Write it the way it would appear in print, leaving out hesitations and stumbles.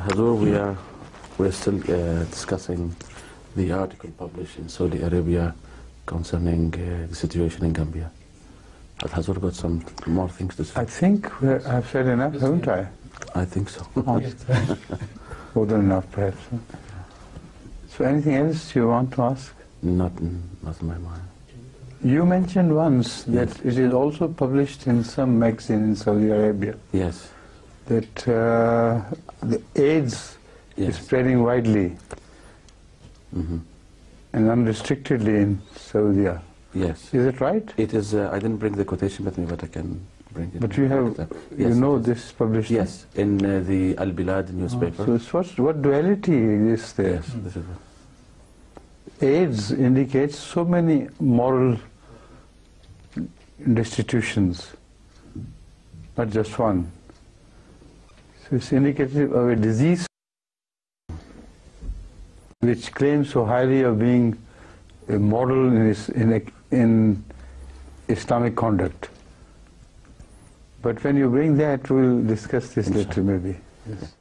Hazur, we're still discussing the article published in Saudi Arabia concerning the situation in Gambia. Has Hazur got some more things to say? I think I've said enough, haven't I? I think so. More than enough, perhaps. So anything else you want to ask? Not in my mind. You mentioned once that it is also published in some magazine in Saudi Arabia. Yes. That the AIDS is spreading widely and unrestrictedly in Saudi. Yes. Is it right? It is. I didn't bring the quotation with me, but I can bring it. But you have, you know this published? Yes, in the Al Bilad newspaper. So what duality exists there? Yes, this is it. AIDS indicates so many moral destitutions, not just one. So it's indicative of a disease which claims so highly of being a model in Islamic conduct. But when you bring that, we'll discuss this later maybe. Yes.